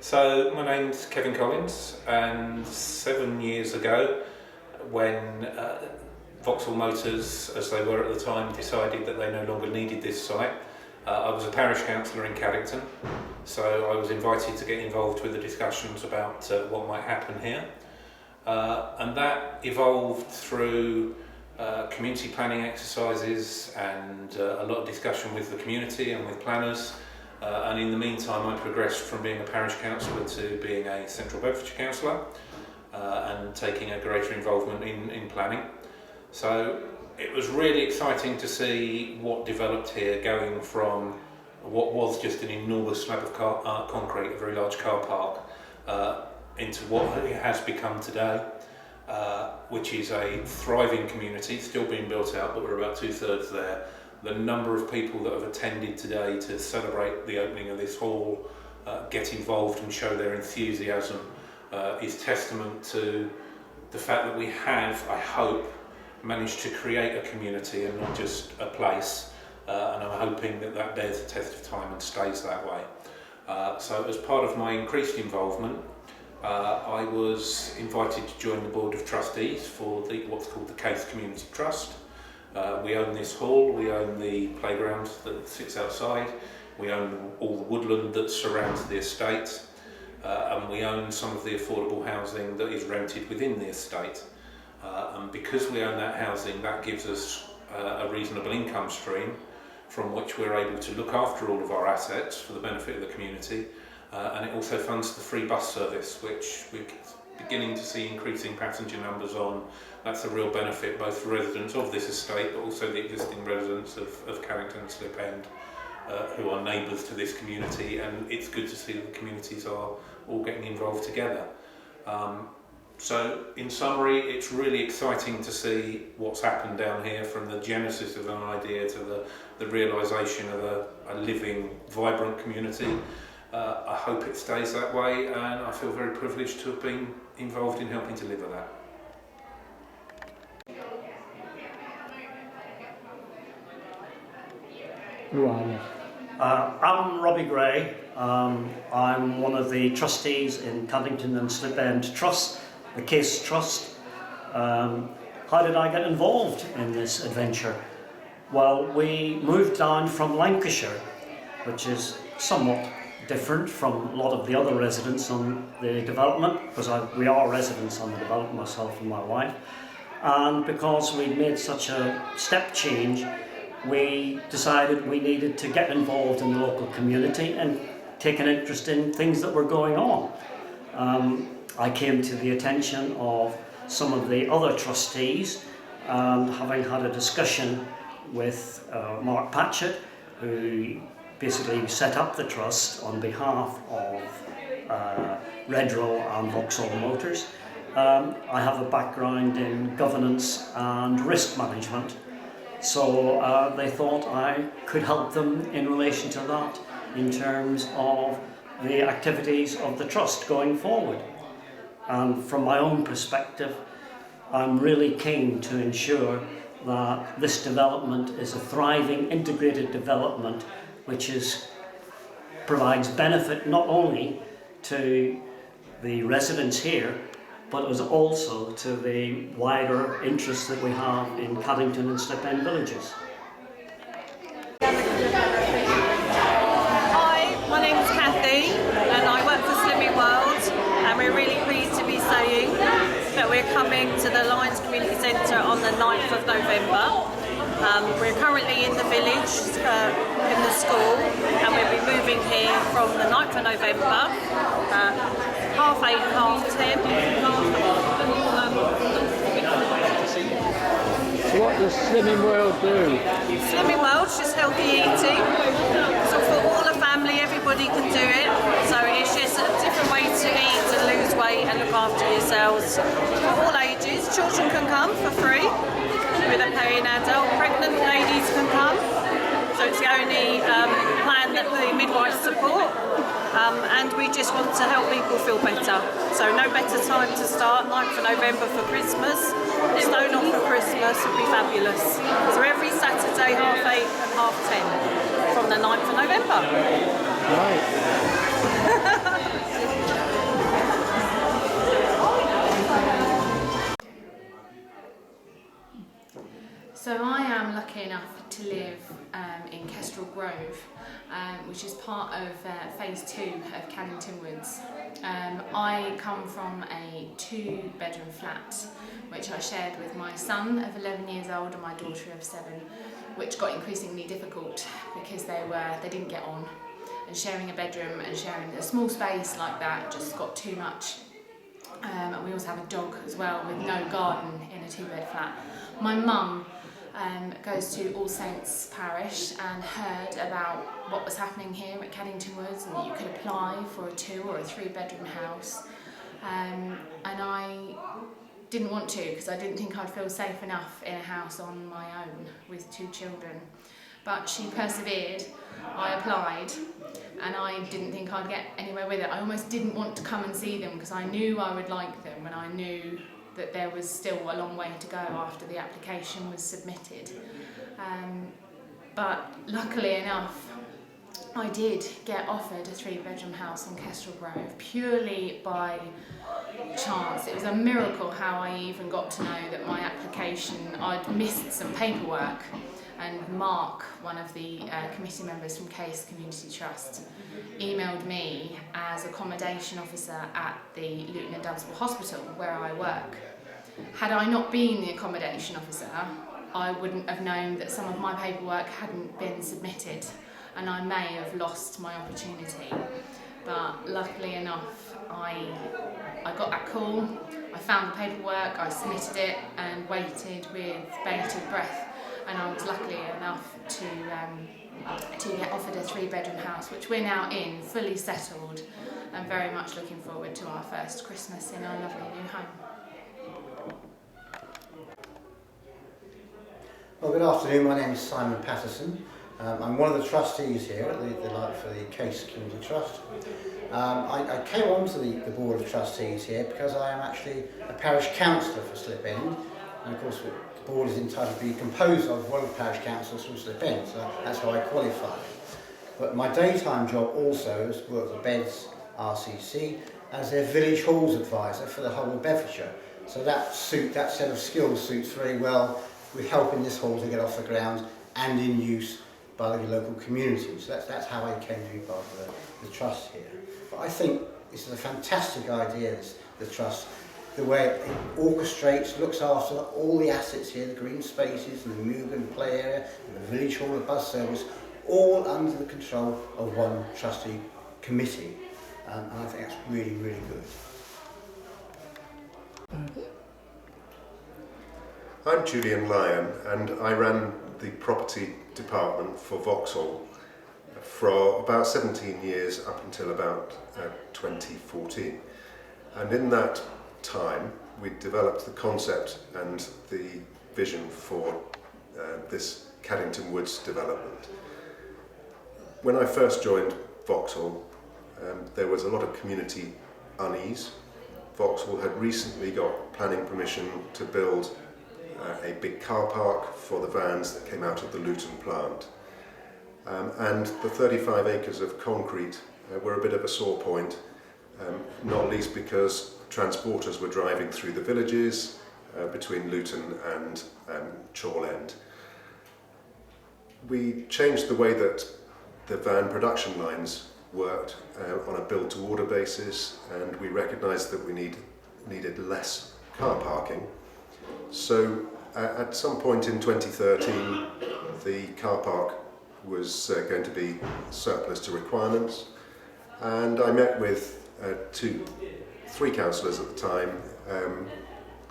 So my name's Kevin Collins, and 7 years ago when Vauxhall Motors, as they were at the time, decided that they no longer needed this site, I was a parish councillor in Caddington, so I was invited to get involved with the discussions about what might happen here. And that evolved through community planning exercises and a lot of discussion with the community and with planners. And in the meantime, I progressed from being a parish councillor to being a Central Bedfordshire councillor and taking a greater involvement in planning. So it was really exciting to see what developed here, going from what was just an enormous slab of concrete, a very large car park, into what it has become today, which is a thriving community, still being built out, but we're about 2/3 there. The number of people that have attended today to celebrate the opening of this hall, get involved and show their enthusiasm, is testament to the fact that we have, I hope, managed to create a community and not just a place, and I'm hoping that that bears the test of time and stays that way. So as part of my increased involvement, I was invited to join the Board of Trustees for what's called the Case Community Trust. We own this hall, we own the playground that sits outside, we own all the woodland that surrounds the estate, and we own some of the affordable housing that is rented within the estate. And because we own that housing, that gives us a reasonable income stream from which we're able to look after all of our assets for the benefit of the community. And it also funds the free bus service, which we're beginning to see increasing passenger numbers on. That's a real benefit both for residents of this estate, but also the existing residents of Caddington and Slip End, who are neighbours to this community, and it's good to see that the communities are all getting involved together. So in summary, it's really exciting to see what's happened down here, from the genesis of an idea to the realisation of a living, vibrant community. I hope it stays that way, and I feel very privileged to have been involved in helping deliver that. Who are you? I'm Robbie Gray. I'm one of the trustees in Caddington and Slip End Trust, the Case Trust. How did I get involved in this adventure? Well, we moved down from Lancashire, which is somewhat different from a lot of the other residents on the development, because we are residents on the development, myself and my wife. And because we'd made such a step change, we decided we needed to get involved in the local community and take an interest in things that were going on. I came to the attention of some of the other trustees, and having had a discussion with Mark Patchett, who basically set up the trust on behalf of Redrow and Vauxhall Motors. I have a background in governance and risk management, so they thought I could help them in relation to that in terms of the activities of the trust going forward. And from my own perspective, I'm really keen to ensure that this development is a thriving, integrated development which provides benefit not only to the residents here, but also to the wider interests that we have in Caddington and Slip End villages. Hi, my name's Kathy and I work for Slimming World, and we're really pleased to be saying that we're coming to the Lions Community Centre on the 9th of November. We're currently in the village, in the school, and we'll be moving here from the 9th of November, 8:30 and 10:30. So what does Slimming World do? Slimming World's just healthy eating. So for all the family, everybody can do it. So it's just a different way to eat and lose weight and look after yourselves. For all ages, children can come for free with a paying adult. Pregnant ladies can come. So it's the only plan that the midwives support. And we just want to help people feel better. So no better time to start, 9th of November for Christmas. Stone off for Christmas would be fabulous. So every Saturday, 8:30 and 10:30 from the 9th of November. Right. So I am lucky enough to live in Kestrel Grove, which is part of phase 2 of Caddington Woods. I come from a 2-bedroom flat which I shared with my son of 11 years old and my daughter of 7, which got increasingly difficult because they didn't get on, and sharing a bedroom and sharing a small space like that just got too much. And we also have a dog as well, with no garden in a 2-bed flat. My mum goes to All Saints Parish and heard about what was happening here at Caddington Woods, and that you could apply for a 2 or a 3-bedroom house. And I didn't want to, because I didn't think I'd feel safe enough in a house on my own with 2 children. But she persevered. I applied, and I didn't think I'd get anywhere with it. I almost didn't want to come and see them because I knew I would like them, and I knew that there was still a long way to go after the application was submitted. But luckily enough, I did get offered a 3-bedroom house in Kestrel Grove purely by chance. It was a miracle how I even got to know that my application, I'd missed some paperwork, and Mark, one of the committee members from Case Community Trust, emailed me as accommodation officer at the Luton-Digital Hospital where I work. Had I not been the accommodation officer, I wouldn't have known that some of my paperwork hadn't been submitted, and I may have lost my opportunity. But luckily enough, I got that call, I found the paperwork, I submitted it and waited with bated breath. And I was lucky enough to get offered a 3-bedroom house, which we're now in, fully settled, and very much looking forward to our first Christmas in our lovely new home. Well, good afternoon. My name is Simon Patterson. I'm one of the trustees here at for the Case Community Trust. I came onto the Board of Trustees here because I am actually a parish councillor for Slip End, and of course the board is entitled to be composed of one of the parish councillors from Slip End, so that's how I qualify. But my daytime job also is work for Beds RCC as their village halls advisor for the whole of Bedfordshire. So that set of skills suits very well with helping this hall to get off the ground and in use by the local community. So that's how I came to be part of the trust here. But I think this is a fantastic idea, the trust, the way it orchestrates, looks after all the assets here, the green spaces and the movement play area and the village hall, the bus service, all under the control of one trustee committee. And I think that's really, really good. I'm Julian Lyon, and I ran the property department for Vauxhall for about 17 years up until about 2014. And in that time we developed the concept and the vision for this Caddington Woods development. When I first joined Vauxhall, there was a lot of community unease. Vauxhall had recently got planning permission to build a big car park for the vans that came out of the Luton plant. And the 35 acres of concrete were a bit of a sore point, not least because transporters were driving through the villages between Luton and Chorl End. We changed the way that the van production lines worked on a build-to-order basis, and we recognised that we needed less car parking. So at some point in 2013, the car park was going to be surplus to requirements, and I met with three councillors at the time,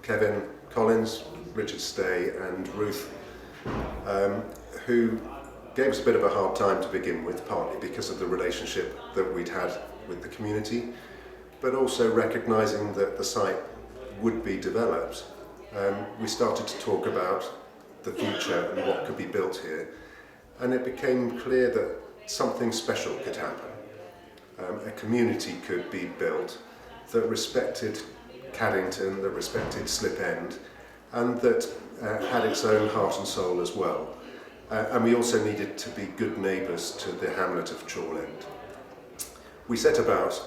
Kevin Collins, Richard Stay and Ruth, who gave us a bit of a hard time to begin with, partly because of the relationship that we'd had with the community, but also recognising that the site would be developed. We started to talk about the future and what could be built here, and it became clear that something special could happen. A community could be built that respected Caddington, that respected Slip End, and that had its own heart and soul as well. And we also needed to be good neighbours to the hamlet of Chorl End. We set about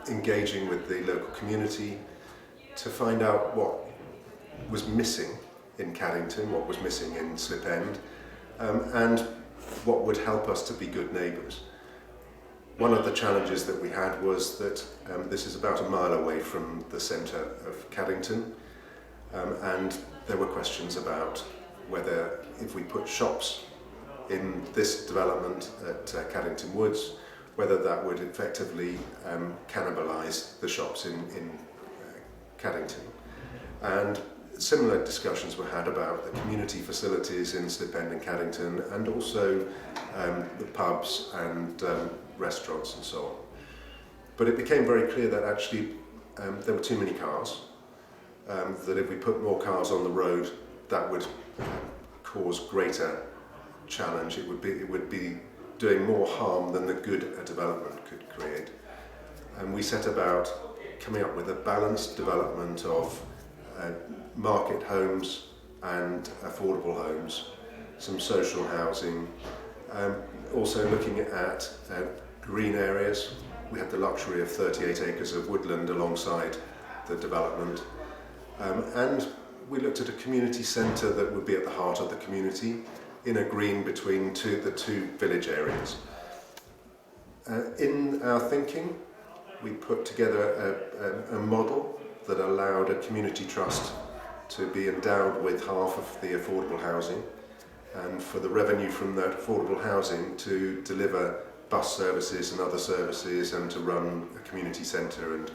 engaging with the local community to find out what was missing in Caddington, what was missing in Slip End, and what would help us to be good neighbours. One of the challenges that we had was that this is about a mile away from the centre of Caddington, and there were questions about whether if we put shops in this development at Caddington Woods, whether that would effectively cannibalise the shops in Caddington. And similar discussions were had about the community facilities in Slip End and Caddington, and also the pubs and restaurants and so on. But it became very clear that actually there were too many cars, that if we put more cars on the road, that would cause greater challenge. It would be doing more harm than the good a development could create. And we set about coming up with a balanced development of market homes and affordable homes, some social housing, also looking at green areas. We had the luxury of 38 acres of woodland alongside the development, and we looked at a community centre that would be at the heart of the community, in a green between the two village areas. In our thinking, we put together a model that allowed a community trust to be endowed with half of the affordable housing, and for the revenue from that affordable housing to deliver bus services and other services, and to run a community centre and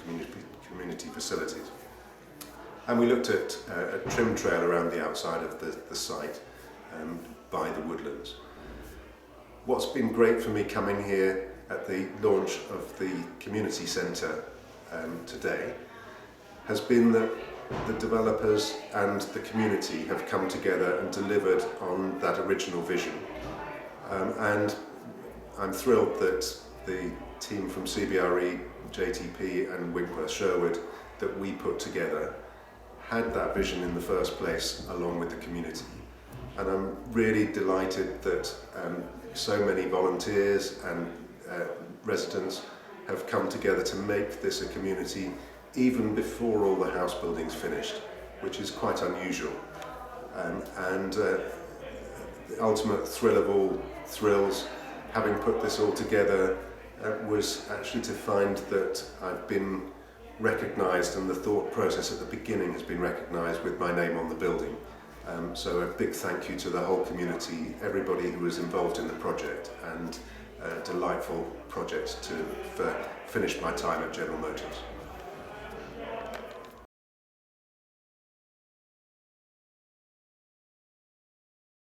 community facilities. And we looked at a trim trail around the outside of the site by the woodlands. What's been great for me coming here at the launch of the community centre today has been that the developers and the community have come together and delivered on that original vision. And I'm thrilled that the team from CBRE, JTP and Winkworth Sherwood that we put together had that vision in the first place along with the community. And I'm really delighted that so many volunteers and residents have come together to make this a community even before all the house building's finished, which is quite unusual. And the ultimate thrill of all thrills, having put this all together, was actually to find that I've been recognised, and the thought process at the beginning has been recognised with my name on the building. So a big thank you to the whole community, everybody who was involved in the project, and a delightful project to finish my time at General Motors.